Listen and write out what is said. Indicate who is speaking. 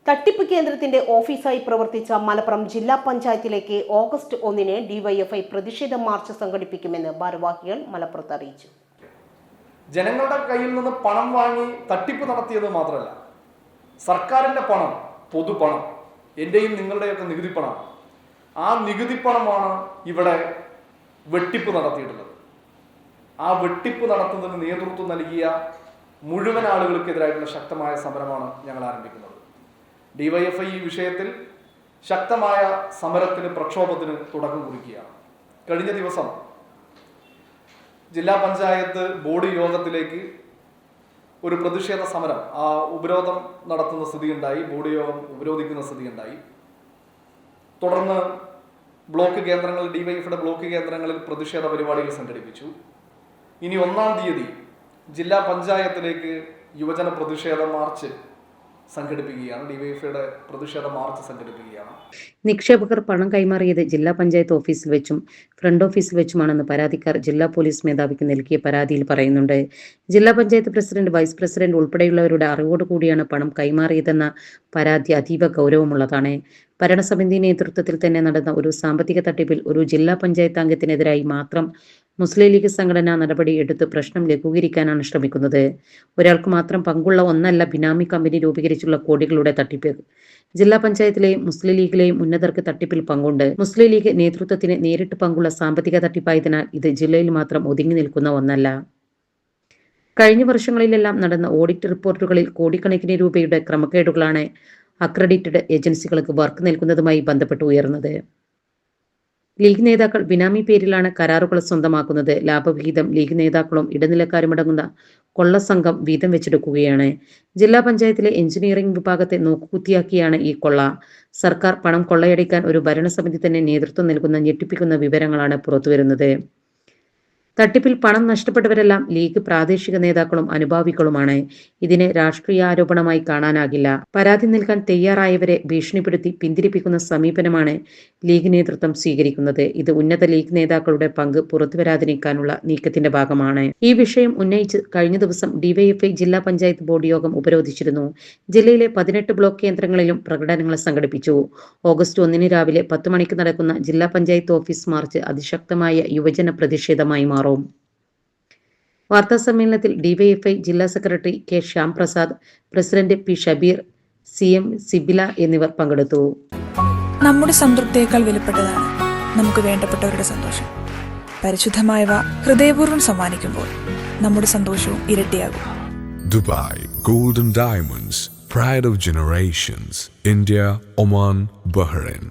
Speaker 1: തട്ടിപ്പ് കേന്ദ്രത്തിന്റെ ഓഫീസായി പ്രവർത്തിച്ച മലപ്പുറം ജില്ലാ പഞ്ചായത്തിലേക്ക് ഓഗസ്റ്റ് 1-ന് ഡിവൈഎഫ്ഐ പ്രതിഷേധ മാർച്ച് സംഘടിപ്പിക്കുമെന്ന് ഭാരവാഹികൾ മലപ്പുറത്ത് അറിയിച്ചു.
Speaker 2: ജനങ്ങളുടെ കയ്യിൽ നിന്ന് പണം വാങ്ങി തട്ടിപ്പ് നടത്തിയത് മാത്രമല്ല, സർക്കാരിന്റെ പണം, പൊതുപണം, എന്റെയും നിങ്ങളുടെയൊക്കെ നികുതി പണമാണ്. ആ നികുതി പണമാണ് ഇവിടെ വെട്ടിപ്പ് നടത്തിയിട്ടുള്ളത്. ആ വെട്ടിപ്പ് നടത്തുന്നതിന് നേതൃത്വം നൽകിയ മുഴുവൻ ആളുകൾക്കെതിരായിട്ടുള്ള ശക്തമായ സമരമാണ് ഞങ്ങൾ ആരംഭിക്കുന്നത്. ഡിവൈഎഫ്ഐ ഈ വിഷയത്തിൽ ശക്തമായ സമരത്തിന്, പ്രക്ഷോഭത്തിന് തുടക്കം കുറിക്കുകയാണ്. കഴിഞ്ഞ ദിവസം ജില്ലാ പഞ്ചായത്ത് ബോർഡ് യോഗത്തിലേക്ക് ഒരു പ്രതിഷേധ സമരം, ആ ഉപരോധം നടത്തുന്ന സ്ഥിതിയുണ്ടായി. ബോർഡ് യോഗം ഉപരോധിക്കുന്ന സ്ഥിതിയുണ്ടായി. തുടർന്ന് ബ്ലോക്ക് കേന്ദ്രങ്ങളിൽ, ഡിവൈഎഫ്ഐയുടെ ബ്ലോക്ക് കേന്ദ്രങ്ങളിൽ പ്രതിഷേധ പരിപാടികൾ സംഘടിപ്പിച്ചു. ഇനി 1-ാം തീയതി ജില്ലാ പഞ്ചായത്തിലേക്ക് യുവജന പ്രതിഷേധ മാർച്ച് സംഘടിപ്പിക്കുകയാണ്. ഡിവൈഎഫ്ഐയുടെ പ്രതിഷേധ മാർച്ച് സംഘടിപ്പിക്കുകയാണ്.
Speaker 3: നിക്ഷേപകർ പണം കൈമാറിയത് ജില്ലാ പഞ്ചായത്ത് ഓഫീസിൽ വെച്ചും ഫ്രണ്ട് ഓഫീസിൽ വെച്ചുമാണെന്ന് പരാതിക്കാർ ജില്ലാ പോലീസ് മേധാവിക്ക് നൽകിയ പരാതിയിൽ പറയുന്നുണ്ട്. ജില്ലാ പഞ്ചായത്ത് പ്രസിഡന്റ്, വൈസ് പ്രസിഡന്റ് ഉൾപ്പെടെയുള്ളവരുടെ അറിവോടുകൂടിയാണ് പണം കൈമാറിയതെന്ന പരാതി അതീവ ഗൗരവമുള്ളതാണ്. ഭരണസമിതി നേതൃത്വത്തിൽ തന്നെ നടന്ന ഒരു സാമ്പത്തിക തട്ടിപ്പിൽ ഒരു ജില്ലാ പഞ്ചായത്ത് അംഗത്തിനെതിരായി മാത്രം മുസ്ലിം ലീഗ് സംഘടന നടപടി എടുത്ത് പ്രശ്നം ലഘൂകരിക്കാനാണ് ശ്രമിക്കുന്നത്. ഒരാൾക്ക് മാത്രം പങ്കുള്ള ഒന്നല്ല ബിനാമി കമ്പനി രൂപീകരിച്ചുള്ള കോടികളുടെ തട്ടിപ്പ്. ജില്ലാ പഞ്ചായത്തിലെയും മുസ്ലിം ലീഗിലെയും ഉന്നതർക്ക് തട്ടിപ്പിൽ പങ്കുണ്ട്. മുസ്ലിം ലീഗ് നേതൃത്വത്തിന് നേരിട്ട് പങ്കുള്ള സാമ്പത്തിക തട്ടിപ്പായതിനാൽ ഇത് ജില്ലയിൽ മാത്രം ഒതുങ്ങി നിൽക്കുന്ന ഒന്നല്ല. കഴിഞ്ഞ വർഷങ്ങളിലെല്ലാം നടന്ന ഓഡിറ്റ് റിപ്പോർട്ടുകളിൽ കോടിക്കണക്കിന് രൂപയുടെ ക്രമക്കേടുകളാണ് അക്രഡിറ്റഡ് ഏജൻസികൾക്ക് വർക്ക് നൽകുന്നതുമായി ബന്ധപ്പെട്ട് ഉയർന്നത്. ലീഗ് നേതാക്കൾ ബിനാമി പേരിലാണ് കരാറുകൾ സ്വന്തമാക്കുന്നത്. ലാഭവിഹിതം ലീഗ് നേതാക്കളും ഇടനിലക്കാരുമടങ്ങുന്ന കൊള്ളസംഘം വീതം വെച്ചെടുക്കുകയാണ്. ജില്ലാ പഞ്ചായത്തിലെ എഞ്ചിനീയറിംഗ് വിഭാഗത്തെ നോക്കുകുത്തിയാക്കിയാണ് ഈ കൊള്ള. സർക്കാർ പണം കൊള്ളയടിക്കാൻ ഒരു ഭരണസമിതി തന്നെ നേതൃത്വം നൽകുന്ന ഞെട്ടിപ്പിക്കുന്ന വിവരങ്ങളാണ് പുറത്തുവരുന്നത്. തട്ടിപ്പിൽ പണം നഷ്ടപ്പെട്ടവരെല്ലാം ലീഗ് പ്രാദേശിക നേതാക്കളും അനുഭാവികളുമാണ്. ഇതിനെ രാഷ്ട്രീയ ആരോപണമായി കാണാനാകില്ല. പരാതി നൽകാൻ തയ്യാറായവരെ ഭീഷണിപ്പെടുത്തി പിന്തിരിപ്പിക്കുന്ന സമീപനമാണ് ലീഗ് നേതൃത്വം സ്വീകരിക്കുന്നത്. ഇത് ഉന്നത ലീഗ് നേതാക്കളുടെ പങ്ക് പുറത്തുവരാതിരിക്കാനുള്ള നീക്കത്തിന്റെ ഭാഗമാണ്. ഈ വിഷയം ഉന്നയിച്ച് കഴിഞ്ഞ ദിവസം ഡിവൈഎഫ്ഐ ജില്ലാ പഞ്ചായത്ത് ബോർഡ് യോഗം ഉപരോധിച്ചിരുന്നു. ജില്ലയിലെ 18 ബ്ലോക്ക് കേന്ദ്രങ്ങളിലും പ്രകടനങ്ങൾ സംഘടിപ്പിച്ചു. ഓഗസ്റ്റ് 1-ന് രാവിലെ 10 മണിക്ക് നടക്കുന്ന ജില്ലാ പഞ്ചായത്ത് ഓഫീസ് മാർച്ച് അതിശക്തമായ യുവജന പ്രതിഷേധമായി മാറും. വാർത്താ സമ്മേളനത്തിൽ ഡിവൈഎഫ്ഐ ജില്ലാ secretary K Shyam Prasad, president P Shabeer, CM Sibila എന്നിവർ പങ്കെടുത്തു.
Speaker 4: നമ്മുടെ സംതൃപ്തിയേക്കാൾ വിലപ്പെട്ടതാണ് നമുക്ക് വേണ്ടപ്പെട്ടവരുടെ സന്തോഷം. പരിശുദ്ധമായവ ഹൃദയപൂർവ്വം സമ്മാനിക്കുമ്പോൾ നമ്മുടെ സന്തോഷവും ഇരട്ടിയാകും.
Speaker 5: Dubai Golden Diamonds, Pride of Generations, India, Oman, Bahrain.